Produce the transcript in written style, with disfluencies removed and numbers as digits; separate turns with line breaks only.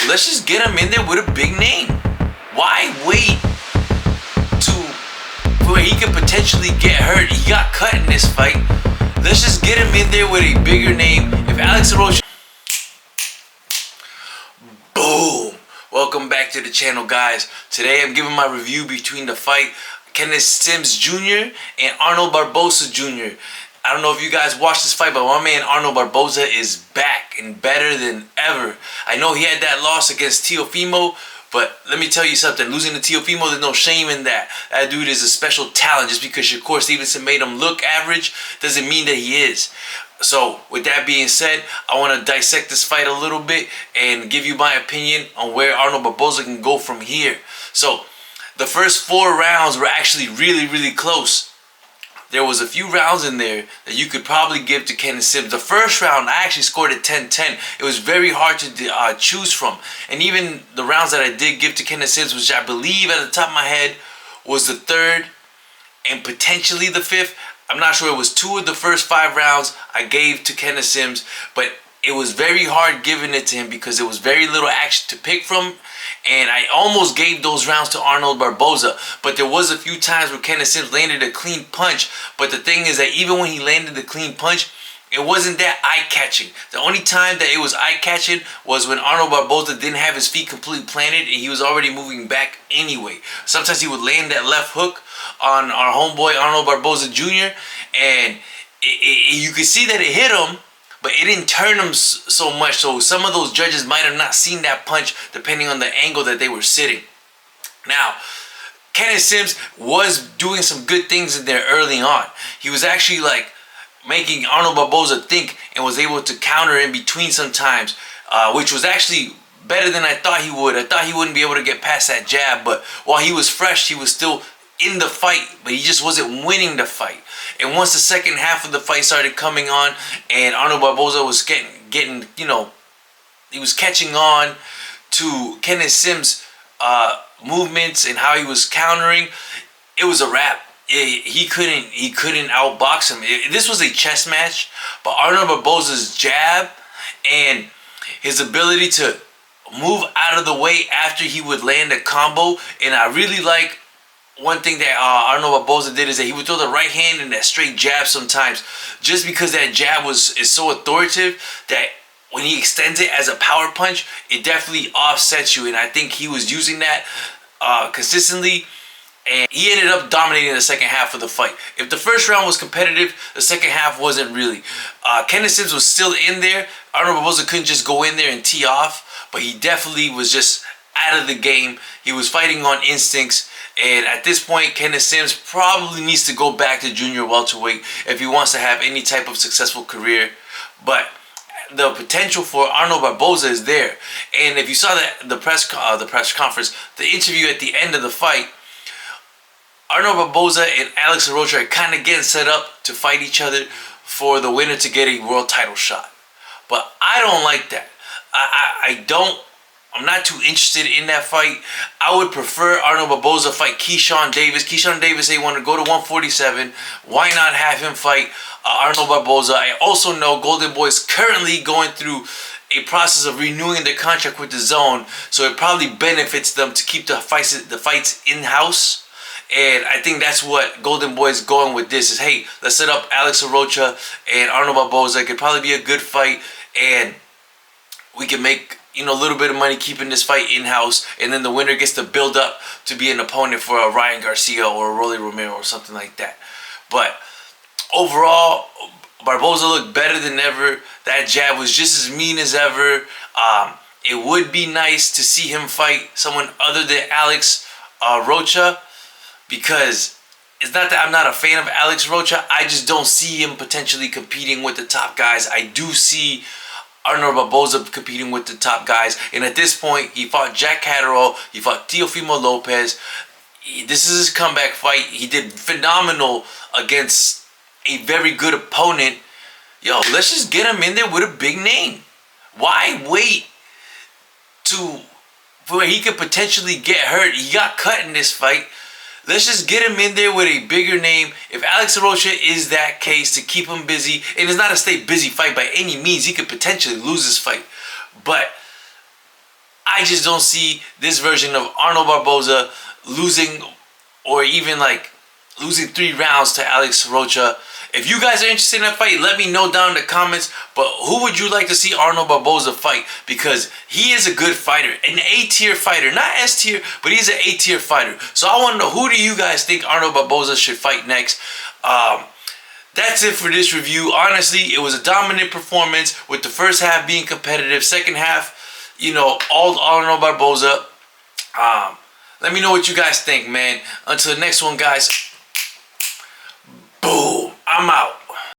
let's just get him in there with a big name. Why wait to where he could potentially get hurt? He got cut in this fight. Let's just get him in there with a bigger name. If Alex Rocha... Boom! Welcome back to the channel, guys. Today I'm giving my review between the fight Kenneth Sims Jr. and Arnold Barboza Jr. I don't know if you guys watched this fight, but my man Arnold Barboza is back and better than ever. I know he had that loss against Teofimo, but let me tell you something. Losing to Teofimo, there's no shame in that. That dude is a special talent. Just because Shakur Stevenson made him look average doesn't mean that he is. So, with that being said, I want to dissect this fight a little bit and give you my opinion on where Arnold Barboza can go from here. So, the first 4 rounds were actually really close. There was a few rounds in there that you could probably give to Kenneth Sims. The first round, I actually scored it 10-10. It was very hard to choose from. And even the rounds that I did give to Kenneth Sims, which I believe at the top of my head was the 3rd and potentially the 5th. I'm not sure. It was 2 of the first 5 rounds I gave to Kenneth Sims. But it was very hard giving it to him because there was very little action to pick from. And I almost gave those rounds to Arnold Barboza. But there was a few times where Kenneth Sims landed a clean punch. But the thing is that even when he landed the clean punch, it wasn't that eye-catching. The only time that it was eye-catching was when Arnold Barboza didn't have his feet completely planted and he was already moving back anyway. Sometimes he would land that left hook on our homeboy Arnold Barboza Jr. And you could see that it hit him, but it didn't turn him so much. So some of those judges might have not seen that punch depending on the angle that they were sitting. Now, Kenneth Sims was doing some good things in there early on. He was actually like making Arnold Barboza think and was able to counter in between sometimes, which was actually better than I thought he would. I thought he wouldn't be able to get past that jab, but while he was fresh, he was still in the fight, but he just wasn't winning the fight. And once the second half of the fight started coming on and Arnold Barboza was getting, you know, he was catching on to Kenneth Sims' movements and how he was countering, it was a wrap. He couldn't outbox him. This was a chess match, but Arnold Barboza's jab and his ability to move out of the way after he would land a combo, and I really like one thing that Arnold Barboza did is that he would throw the right hand and that straight jab sometimes, just because that jab is so authoritative that when he extends it as a power punch, it definitely offsets you. And I think he was using that consistently, and he ended up dominating the second half of the fight. If the first round was competitive, the second half wasn't really. Kenneth Sims was still in there. Arnold Barboza couldn't just go in there and tee off, but he definitely was just out of the game. He was fighting on instincts. And at this point, Kenneth Sims probably needs to go back to junior welterweight if he wants to have any type of successful career. But the potential for Arnold Barboza is there. And if you saw the press conference, the interview at the end of the fight, Arnold Barboza and Alex Rocha are kind of getting set up to fight each other for the winner to get a world title shot. But I don't like that. I'm not too interested in that fight. I would prefer Arnold Barboza fight Keyshawn Davis. Keyshawn Davis, they want to go to 147. Why not have him fight Arnold Barboza? I also know Golden Boy is currently going through a process of renewing their contract with the Zone, so it probably benefits them to keep the fights in-house. And I think that's what Golden Boy is going with this is, hey, let's set up Alex Rocha and Arnold Barboza. It could probably be a good fight, and we can make, you know, a little bit of money keeping this fight in-house, and then the winner gets to build up to be an opponent for a Ryan Garcia or a Rolly Romero or something like that. But overall, Barboza looked better than ever. That jab was just as mean as ever. It would be nice to see him fight someone other than Alex Rocha, because it's not that I'm not a fan of Alex Rocha. I just don't see him potentially competing with the top guys. I do see Arnold Barboza competing with the top guys. And at this point, he fought Jack Catterall. He fought Teofimo Lopez. This is his comeback fight. He did phenomenal against a very good opponent. Yo, let's just get him in there with a big name. Why wait to where he could potentially get hurt? He got cut in this fight. Let's just get him in there with a bigger name. If Alex Rocha is that case, to keep him busy, and it's not a stay busy fight by any means. He could potentially lose this fight. But I I just don't see this version of Arnold Barboza losing, or even like losing 3 rounds to Alex Rocha. If you guys are interested in that fight, let me know down in the comments. But who would you like to see Arnold Barboza fight? Because he is a good fighter, an A-tier fighter, not S-tier, but he's an A-tier fighter. So I want to know, who do you guys think Arnold Barboza should fight next? That's it for this review. Honestly, it was a dominant performance, with the first half being competitive. Second half, you know, all Arnold Barboza. Let me know what you guys think, man. Until the next one, guys. Boom. I'm out.